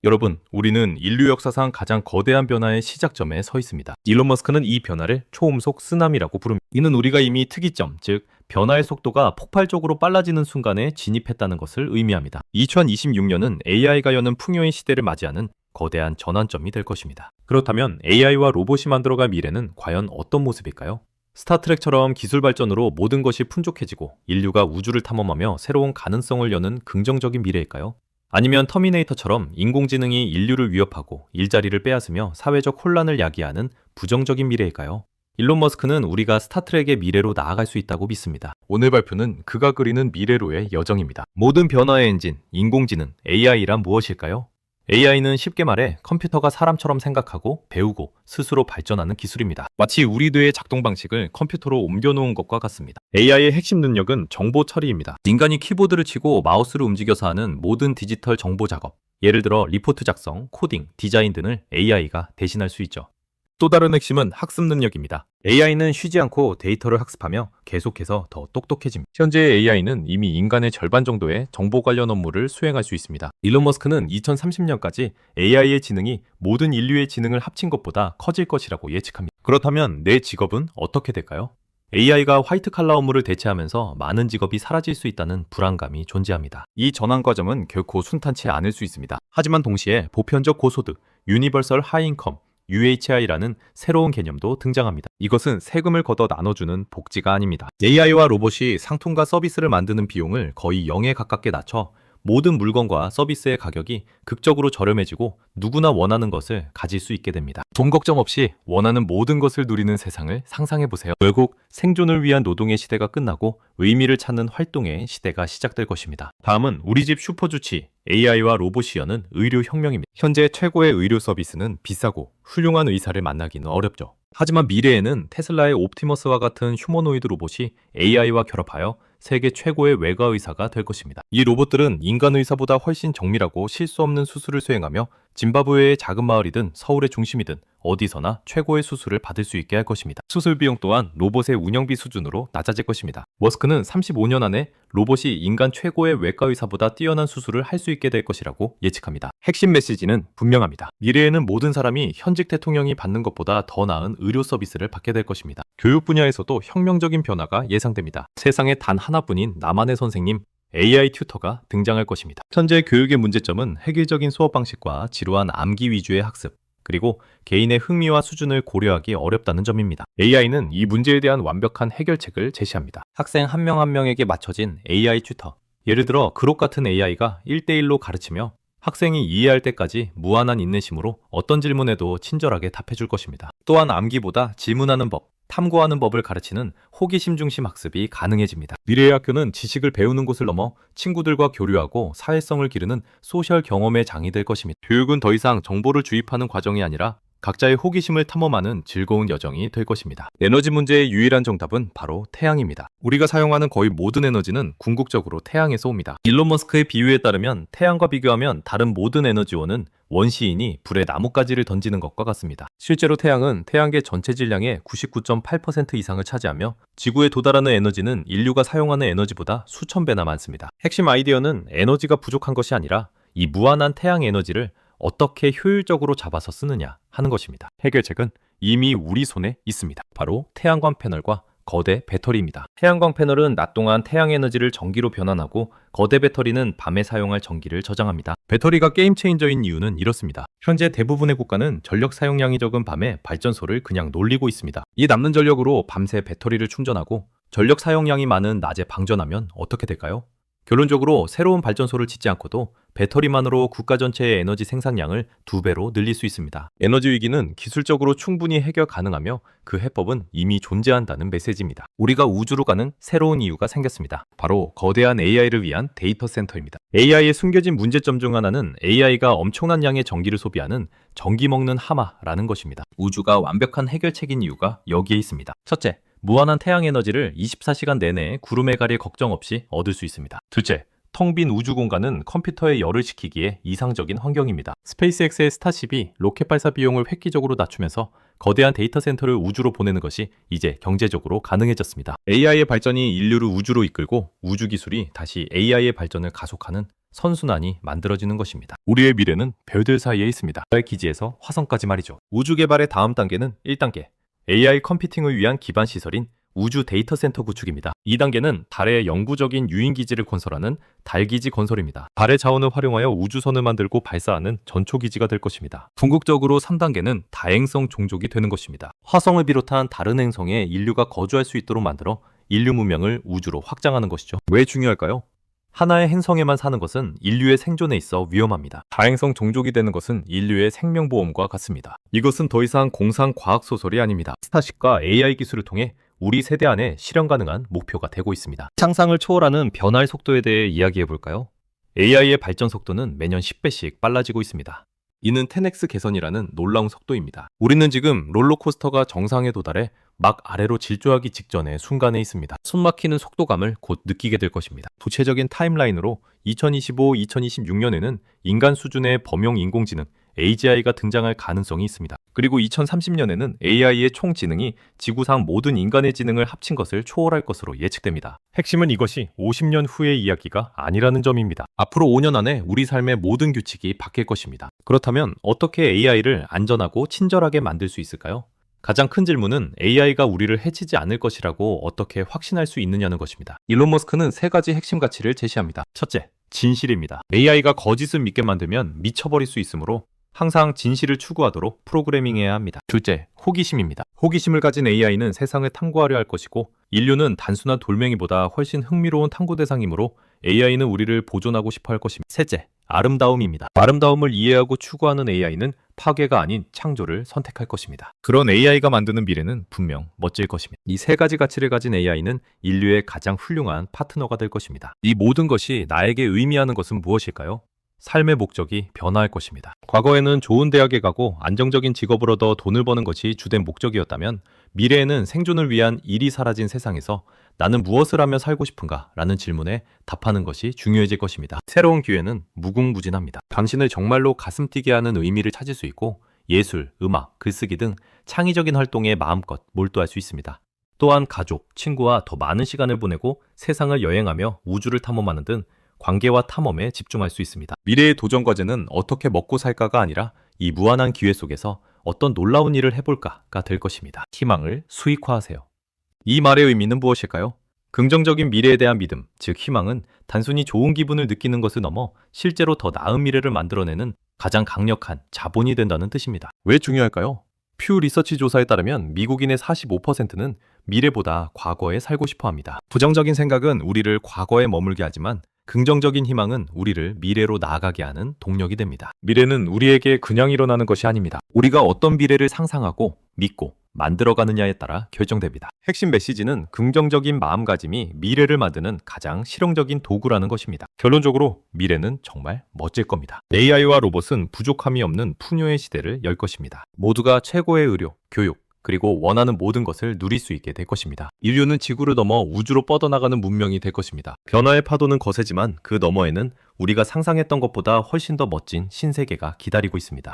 여러분, 우리는 인류 역사상 가장 거대한 변화의 시작점에 서 있습니다. 일론 머스크는 이 변화를 초음속 쓰나미라고 부릅니다. 이는 우리가 이미 특이점, 즉 변화의 속도가 폭발적으로 빨라지는 순간에 진입했다는 것을 의미합니다. 2026년은 AI가 여는 풍요의 시대를 맞이하는 거대한 전환점이 될 것입니다. 그렇다면 AI와 로봇이 만들어갈 미래는 과연 어떤 모습일까요? 스타트rek처럼 기술 발전으로 모든 것이 풍족해지고 인류가 우주를 탐험하며 새로운 가능성을 여는 긍정적인 미래일까요? 아니면 터미네이터처럼 인공지능이 인류를 위협하고 일자리를 빼앗으며 사회적 혼란을 야기하는 부정적인 미래일까요? 일론 머스크는 우리가 스타트rek의 미래로 나아갈 수 있다고 믿습니다. 오늘 발표는 그가 그리는 미래로의 여정입니다. 모든 변화의 엔진, 인공지능, AI란 무엇일까요? AI는 쉽게 말해 컴퓨터가 사람처럼 생각하고 배우고 스스로 발전하는 기술입니다. 마치 우리 뇌의 작동 방식을 컴퓨터로 옮겨놓은 것과 같습니다. AI의 핵심 능력은 정보 처리입니다. 인간이 키보드를 치고 마우스를 움직여서 하는 모든 디지털 정보 작업, 예를 들어 리포트 작성, 코딩, 디자인 등을 AI가 대신할 수 있죠. 또 다른 핵심은 학습 능력입니다. AI는 쉬지 않고 데이터를 학습하며 계속해서 더 똑똑해집니다. 현재의 AI는 이미 인간의 절반 정도의 정보 관련 업무를 수행할 수 있습니다. 일론 머스크는 2030년까지 AI의 지능이 모든 인류의 지능을 합친 것보다 커질 것이라고 예측합니다. 그렇다면 내 직업은 어떻게 될까요? AI가 화이트 칼라 업무를 대체하면서 많은 직업이 사라질 수 있다는 불안감이 존재합니다. 이 전환 과정은 결코 순탄치 않을 수 있습니다. 하지만 동시에 보편적 고소득, 유니버설 하이인컴, UHI라는 새로운 개념도 등장합니다. 이것은 세금을 걷어 나눠주는 복지가 아닙니다. AI와 로봇이 상품과 서비스를 만드는 비용을 거의 0에 가깝게 낮춰 모든 물건과 서비스의 가격이 극적으로 저렴해지고 누구나 원하는 것을 가질 수 있게 됩니다. 돈 걱정 없이 원하는 모든 것을 누리는 세상을 상상해보세요. 결국 생존을 위한 노동의 시대가 끝나고 의미를 찾는 활동의 시대가 시작될 것입니다. 다음은 우리 집 슈퍼주치 AI와 로봇이 여는 의료혁명입니다. 현재 최고의 의료 서비스는 비싸고 훌륭한 의사를 만나기는 어렵죠. 하지만 미래에는 테슬라의 옵티머스와 같은 휴머노이드 로봇이 AI와 결합하여 세계 최고의 외과 의사가 될 것입니다. 이 로봇들은 인간 의사보다 훨씬 정밀하고 실수 없는 수술을 수행하며 짐바브웨의 작은 마을이든 서울의 중심이든 어디서나 최고의 수술을 받을 수 있게 할 것입니다. 수술 비용 또한 로봇의 운영비 수준으로 낮아질 것입니다. 머스크는 35년 안에 로봇이 인간 최고의 외과 의사보다 뛰어난 수술을 할 수 있게 될 것이라고 예측합니다. 핵심 메시지는 분명합니다. 미래에는 모든 사람이 현직 대통령이 받는 것보다 더 나은 의료 서비스를 받게 될 것입니다. 교육 분야에서도 혁명적인 변화가 예상됩니다. 세상에 단 하나뿐인 나만의 선생님, AI 튜터가 등장할 것입니다. 현재 교육의 문제점은 획일적인 수업 방식과 지루한 암기 위주의 학습, 그리고 개인의 흥미와 수준을 고려하기 어렵다는 점입니다. AI는 이 문제에 대한 완벽한 해결책을 제시합니다. 학생 한 명 한 명에게 맞춰진 AI 튜터. 예를 들어 그록 같은 AI가 1대1로 가르치며 학생이 이해할 때까지 무한한 인내심으로 어떤 질문에도 친절하게 답해줄 것입니다. 또한 암기보다 질문하는 법, 탐구하는 법을 가르치는 호기심 중심 학습이 가능해집니다. 미래의 학교는 지식을 배우는 곳을 넘어 친구들과 교류하고 사회성을 기르는 소셜 경험의 장이 될 것입니다. 교육은 더 이상 정보를 주입하는 과정이 아니라 각자의 호기심을 탐험하는 즐거운 여정이 될 것입니다. 에너지 문제의 유일한 정답은 바로 태양입니다. 우리가 사용하는 거의 모든 에너지는 궁극적으로 태양에서 옵니다. 일론 머스크의 비유에 따르면 태양과 비교하면 다른 모든 에너지원은 원시인이 불에 나뭇가지를 던지는 것과 같습니다. 실제로 태양은 태양계 전체 질량의 99.8% 이상을 차지하며 지구에 도달하는 에너지는 인류가 사용하는 에너지보다 수천 배나 많습니다. 핵심 아이디어는 에너지가 부족한 것이 아니라 이 무한한 태양 에너지를 어떻게 효율적으로 잡아서 쓰느냐 하는 것입니다. 해결책은 이미 우리 손에 있습니다. 바로 태양광 패널과 거대 배터리입니다. 태양광 패널은 낮 동안 태양 에너지를 전기로 변환하고 거대 배터리는 밤에 사용할 전기를 저장합니다. 배터리가 게임 체인저인 이유는 이렇습니다. 현재 대부분의 국가는 전력 사용량이 적은 밤에 발전소를 그냥 놀리고 있습니다. 이 남는 전력으로 밤새 배터리를 충전하고 전력 사용량이 많은 낮에 방전하면 어떻게 될까요? 결론적으로 새로운 발전소를 짓지 않고도 배터리만으로 국가 전체의 에너지 생산량을 2배로 늘릴 수 있습니다. 에너지 위기는 기술적으로 충분히 해결 가능하며 그 해법은 이미 존재한다는 메시지입니다. 우리가 우주로 가는 새로운 이유가 생겼습니다. 바로 거대한 AI를 위한 데이터 센터입니다. AI의 숨겨진 문제점 중 하나는 AI가 엄청난 양의 전기를 소비하는 전기 먹는 하마라는 것입니다. 우주가 완벽한 해결책인 이유가 여기에 있습니다. 첫째, 무한한 태양 에너지를 24시간 내내 구름에 가릴 걱정 없이 얻을 수 있습니다. 둘째, 텅 빈 우주 공간은 컴퓨터에 열을 식히기에 이상적인 환경입니다. 스페이스X의 스타쉽이 로켓 발사 비용을 획기적으로 낮추면서 거대한 데이터 센터를 우주로 보내는 것이 이제 경제적으로 가능해졌습니다. AI의 발전이 인류를 우주로 이끌고 우주 기술이 다시 AI의 발전을 가속하는 선순환이 만들어지는 것입니다. 우리의 미래는 별들 사이에 있습니다. 달 기지에서 화성까지 말이죠. 우주 개발의 다음 단계는 1단계, AI 컴퓨팅을 위한 기반 시설인 우주 데이터 센터 구축입니다. 2단계는 달에 영구적인 유인 기지를 건설하는 달기지 건설입니다. 달의 자원을 활용하여 우주선을 만들고 발사하는 전초 기지가 될 것입니다. 궁극적으로 3단계는 다행성 종족이 되는 것입니다. 화성을 비롯한 다른 행성에 인류가 거주할 수 있도록 만들어 인류 문명을 우주로 확장하는 것이죠. 왜 중요할까요? 하나의 행성에만 사는 것은 인류의 생존에 있어 위험합니다. 다행성 종족이 되는 것은 인류의 생명보험과 같습니다. 이것은 더 이상 공상 과학 소설이 아닙니다. 스타쉽과 AI 기술을 통해 우리 세대 안에 실현 가능한 목표가 되고 있습니다. 상상을 초월하는 변화의 속도에 대해 이야기해 볼까요? AI의 발전 속도는 매년 10배씩 빨라지고 있습니다. 이는 10x 개선이라는 놀라운 속도입니다. 우리는 지금 롤러코스터가 정상에 도달해 막 아래로 질주하기 직전의 순간에 있습니다. 숨막히는 속도감을 곧 느끼게 될 것입니다. 구체적인 타임라인으로 2025-2026년에는 인간 수준의 범용 인공지능 AGI가 등장할 가능성이 있습니다. 그리고 2030년에는 AI의 총 지능이 지구상 모든 인간의 지능을 합친 것을 초월할 것으로 예측됩니다. 핵심은 이것이 50년 후의 이야기가 아니라는 점입니다. 앞으로 5년 안에 우리 삶의 모든 규칙이 바뀔 것입니다. 그렇다면 어떻게 AI를 안전하고 친절하게 만들 수 있을까요? 가장 큰 질문은 AI가 우리를 해치지 않을 것이라고 어떻게 확신할 수 있느냐는 것입니다. 일론 머스크는 3가지 핵심 가치를 제시합니다. 첫째, 진실입니다. AI가 거짓을 믿게 만들면 미쳐버릴 수 있으므로 항상 진실을 추구하도록 프로그래밍해야 합니다. 둘째, 호기심입니다. 호기심을 가진 AI는 세상을 탐구하려 할 것이고 인류는 단순한 돌멩이보다 훨씬 흥미로운 탐구 대상이므로 AI는 우리를 보존하고 싶어 할 것입니다. 셋째, 아름다움입니다. 아름다움을 이해하고 추구하는 AI는 파괴가 아닌 창조를 선택할 것입니다. 그런 AI가 만드는 미래는 분명 멋질 것입니다. 이 3가지 가치를 가진 AI는 인류의 가장 훌륭한 파트너가 될 것입니다. 이 모든 것이 나에게 의미하는 것은 무엇일까요? 삶의 목적이 변화할 것입니다. 과거에는 좋은 대학에 가고 안정적인 직업을 얻어 돈을 버는 것이 주된 목적이었다면 미래에는 생존을 위한 일이 사라진 세상에서 나는 무엇을 하며 살고 싶은가? 라는 질문에 답하는 것이 중요해질 것입니다. 새로운 기회는 무궁무진합니다. 당신을 정말로 가슴 뛰게 하는 의미를 찾을 수 있고 예술, 음악, 글쓰기 등 창의적인 활동에 마음껏 몰두할 수 있습니다. 또한 가족, 친구와 더 많은 시간을 보내고 세상을 여행하며 우주를 탐험하는 등 관계와 탐험에 집중할 수 있습니다. 미래의 도전 과제는 어떻게 먹고 살까가 아니라 이 무한한 기회 속에서 어떤 놀라운 일을 해볼까가 될 것입니다. 희망을 수익화하세요. 이 말의 의미는 무엇일까요? 긍정적인 미래에 대한 믿음, 즉 희망은 단순히 좋은 기분을 느끼는 것을 넘어 실제로 더 나은 미래를 만들어내는 가장 강력한 자본이 된다는 뜻입니다. 왜 중요할까요? 퓨 리서치 조사에 따르면 미국인의 45%는 미래보다 과거에 살고 싶어 합니다. 부정적인 생각은 우리를 과거에 머물게 하지만 긍정적인 희망은 우리를 미래로 나아가게 하는 동력이 됩니다. 미래는 우리에게 그냥 일어나는 것이 아닙니다. 우리가 어떤 미래를 상상하고 믿고 만들어가느냐에 따라 결정됩니다. 핵심 메시지는 긍정적인 마음가짐이 미래를 만드는 가장 실용적인 도구라는 것입니다. 결론적으로 미래는 정말 멋질 겁니다. AI와 로봇은 부족함이 없는 풍요의 시대를 열 것입니다. 모두가 최고의 의료, 교육, 그리고 원하는 모든 것을 누릴 수 있게 될 것입니다. 인류는 지구를 넘어 우주로 뻗어나가는 문명이 될 것입니다. 변화의 파도는 거세지만 그 너머에는 우리가 상상했던 것보다 훨씬 더 멋진 신세계가 기다리고 있습니다.